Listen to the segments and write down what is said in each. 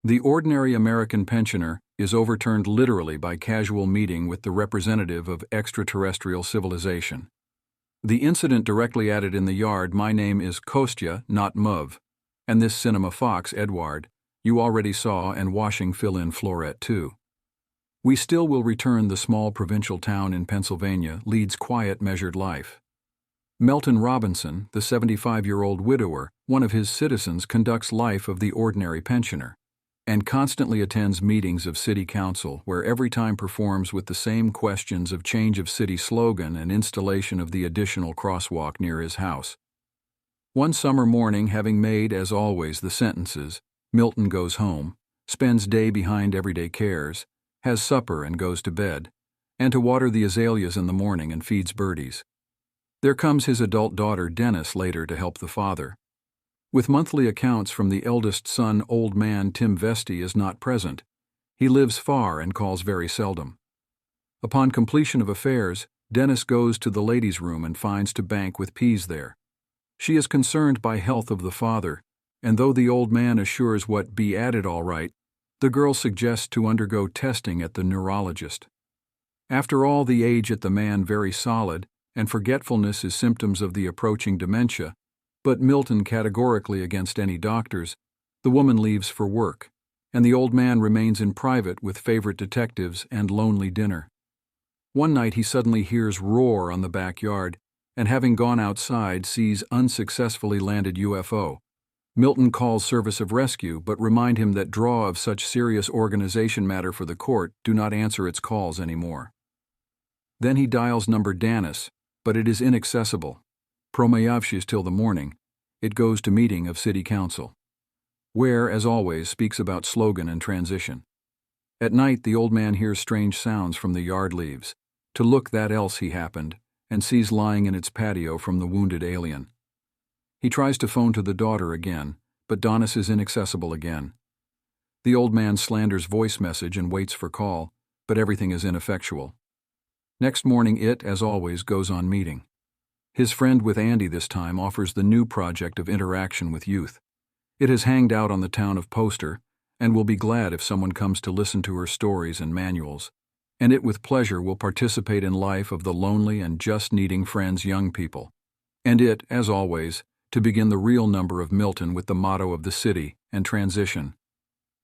The ordinary American pensioner is overturned literally by casual meeting with the representative of extraterrestrial civilization. The incident directly added in the yard, "My name is Kostya, not Muv," and this cinema fox, Eduard, you already saw, and washing fill-in floret too. We still will return. The small provincial town in Pennsylvania leads quiet, measured life. Melton Robinson, the 75-year-old widower, one of his citizens, conducts life of the ordinary pensioner, and constantly attends meetings of city council, where every time performs with the same questions of change of city slogan and installation of the additional crosswalk near his house. One summer morning, having made, as always, the sentences, Milton goes home, spends day behind everyday cares, has supper and goes to bed, and to water the azaleas in the morning and feeds birdies. There comes his adult daughter Dennis later to help the father. With monthly accounts from the eldest son, old man Tim Vesti is not present. He lives far and calls very seldom. Upon completion of affairs, Dennis goes to the ladies' room and finds to bank with peas there. She is concerned by health of the father, and though the old man assures what be added all right, the girl suggests to undergo testing at the neurologist. After all, the age at the man very solid, and forgetfulness is symptoms of the approaching dementia, but Milton categorically against any doctors. The woman leaves for work, and the old man remains in private with favorite detectives and lonely dinner. One night he suddenly hears roar on the backyard, and having gone outside sees unsuccessfully landed UFO. Milton calls service of rescue, but remind him that draw of such serious organization matter for the court do not answer its calls anymore. Then he dials number Dennis, but it is inaccessible. Promayavshis till the morning. It goes to meeting of city council, where, as always, speaks about slogan and transition. At night the old man hears strange sounds from the yard leaves. To look that else he happened, and sees lying in its patio from the wounded alien. He tries to phone to the daughter again, but Dennis is inaccessible again. The old man slanders voice message and waits for call, but everything is ineffectual. Next morning it, as always, goes on meeting. His friend with Andy this time offers the new project of interaction with youth. It has hanged out on the town of poster, and will be glad if someone comes to listen to her stories and manuals, and it with pleasure will participate in life of the lonely and just needing friends young people. And it, as always, to begin the real number of Milton with the motto of the city and transition.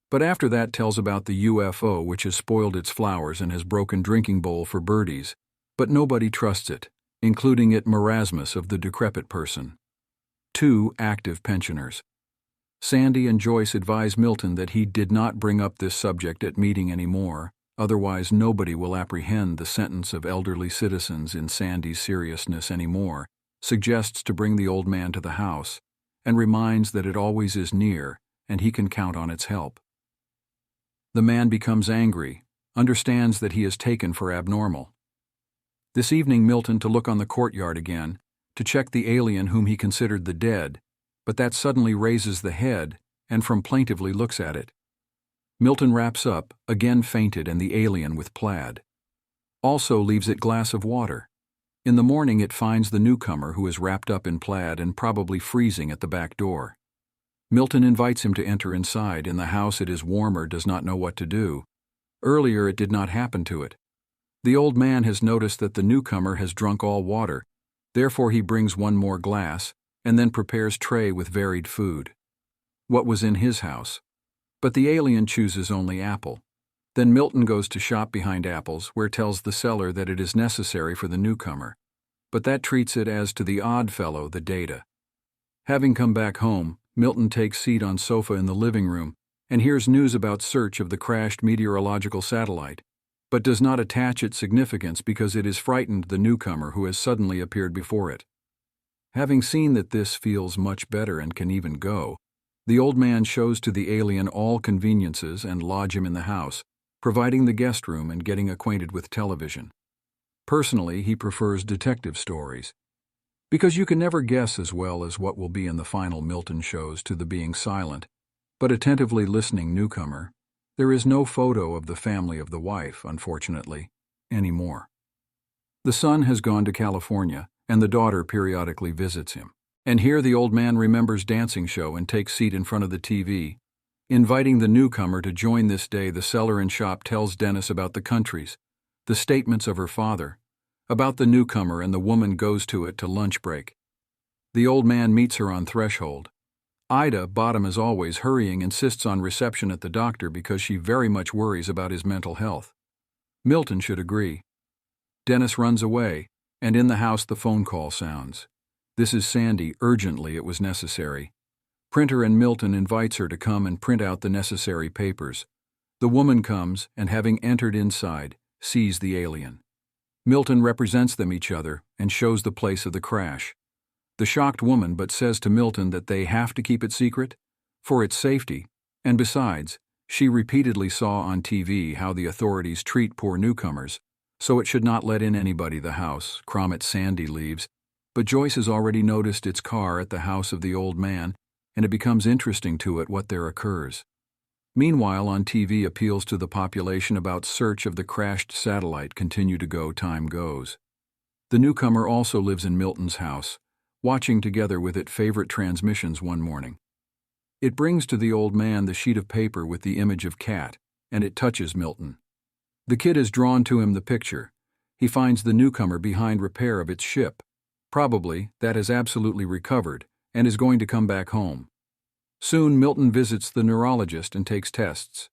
But after that tells about the UFO which has spoiled its flowers and has broken drinking bowl for birdies, but nobody trusts it, including it marasmus of the decrepit person. 2 active pensioners. Sandy and Joyce advise Milton that he did not bring up this subject at meeting anymore, otherwise nobody will apprehend the sentence of elderly citizens in Sandy's seriousness anymore, suggests to bring the old man to the house, and reminds that it always is near and he can count on its help. The man becomes angry, understands that he is taken for abnormal. This evening Milton to look on the courtyard again, to check the alien whom he considered the dead, but that suddenly raises the head and from plaintively looks at it. Milton wraps up, again fainted, and the alien with plaid. Also leaves it glass of water. In the morning it finds the newcomer who is wrapped up in plaid and probably freezing at the back door. Milton invites him to enter inside. In the house it is warmer, does not know what to do. Earlier it did not happen to it. The old man has noticed that the newcomer has drunk all water, therefore he brings one more glass, and then prepares tray with varied food. What was in his house? But the alien chooses only apple. Then Milton goes to shop behind apples, where tells the seller that it is necessary for the newcomer, but that treats it as to the odd fellow, the data. Having come back home, Milton takes seat on sofa in the living room, and hears news about search of the crashed meteorological satellite, but does not attach its significance because it is frightened the newcomer who has suddenly appeared before it. Having seen that this feels much better and can even go, the old man shows to the alien all conveniences and lodge him in the house, providing the guest room and getting acquainted with television. Personally, he prefers detective stories, because you can never guess as well as what will be in the final Milton shows to the being silent, but attentively listening newcomer. There is no photo of the family of the wife, unfortunately, anymore. The son has gone to California, and the daughter periodically visits him. And here the old man remembers dancing show and takes seat in front of the TV. Inviting the newcomer to join this day, the seller in shop tells Dennis about the countries, the statements of her father, about the newcomer, and the woman goes to it to lunch break. The old man meets her on threshold. Ida, bottom as always, hurrying, insists on reception at the doctor because she very much worries about his mental health. Milton should agree. Dennis runs away, and in the house the phone call sounds. This is Sandy. Urgently, it was necessary. Printer and Milton invites her to come and print out the necessary papers. The woman comes, and having entered inside, sees the alien. Milton represents them each other and shows the place of the crash. The shocked woman but says to Milton that they have to keep it secret, for its safety, and besides, she repeatedly saw on TV how the authorities treat poor newcomers, so it should not let in anybody. The house, Sandy leaves, but Joyce has already noticed its car at the house of the old man, and it becomes interesting to it what there occurs. Meanwhile, on TV, appeals to the population about search of the crashed satellite continue to go. Time goes. The newcomer also lives in Milton's house, watching together with it favorite transmissions one morning. It brings to the old man the sheet of paper with the image of cat, and it touches Milton. The kid has drawn to him the picture. He finds the newcomer behind repair of its ship, probably that has absolutely recovered, and is going to come back home. Soon Milton visits the neurologist and takes tests,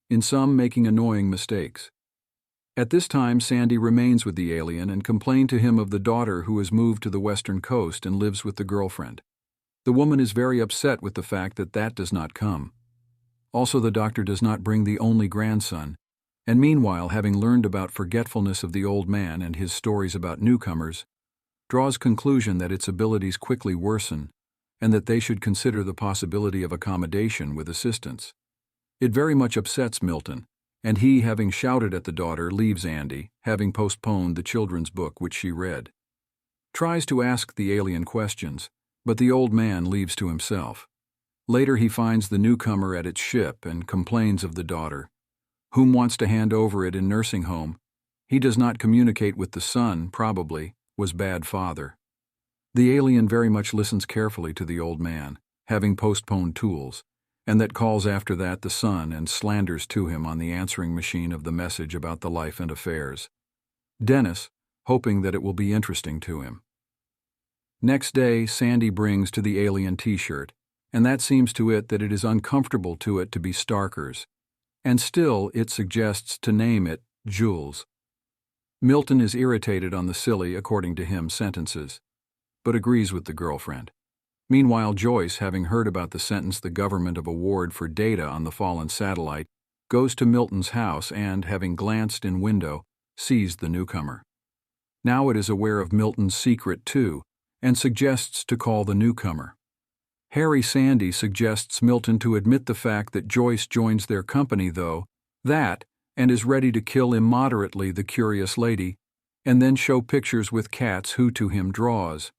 in some making annoying mistakes. At this time, Sandy remains with the alien and complains to him of the daughter who has moved to the western coast and lives with the girlfriend. The woman is very upset with the fact that does not come. Also, the doctor does not bring the only grandson, and meanwhile, having learned about forgetfulness of the old man and his stories about newcomers, draws conclusion that its abilities quickly worsen and that they should consider the possibility of accommodation with assistance. It very much upsets Milton, and he, having shouted at the daughter, leaves Andy, having postponed the children's book which she read. Tries to ask the alien questions, but the old man leaves to himself. Later he finds the newcomer at its ship and complains of the daughter, whom wants to hand over it in nursing home. He does not communicate with the son, probably, was bad father. The alien very much listens carefully to the old man, having postponed tools, and that calls after that the son and slanders to him on the answering machine of the message about the life and affairs. Dennis, hoping that it will be interesting to him. Next day, Sandy brings to the alien T-shirt, and that seems to it that it is uncomfortable to it to be Starker's, and still it suggests to name it Jules. Milton is irritated on the silly, according to him, sentences, but agrees with the girlfriend. Meanwhile, Joyce, having heard about the sentence the government of award for data on the fallen satellite, goes to Milton's house and, having glanced in window, sees the newcomer. Now it is aware of Milton's secret too, and suggests to call the newcomer. Harry Sandy suggests Milton to admit the fact that Joyce joins their company, though, and is ready to kill immoderately the curious lady, and then show pictures with cats who to him draws.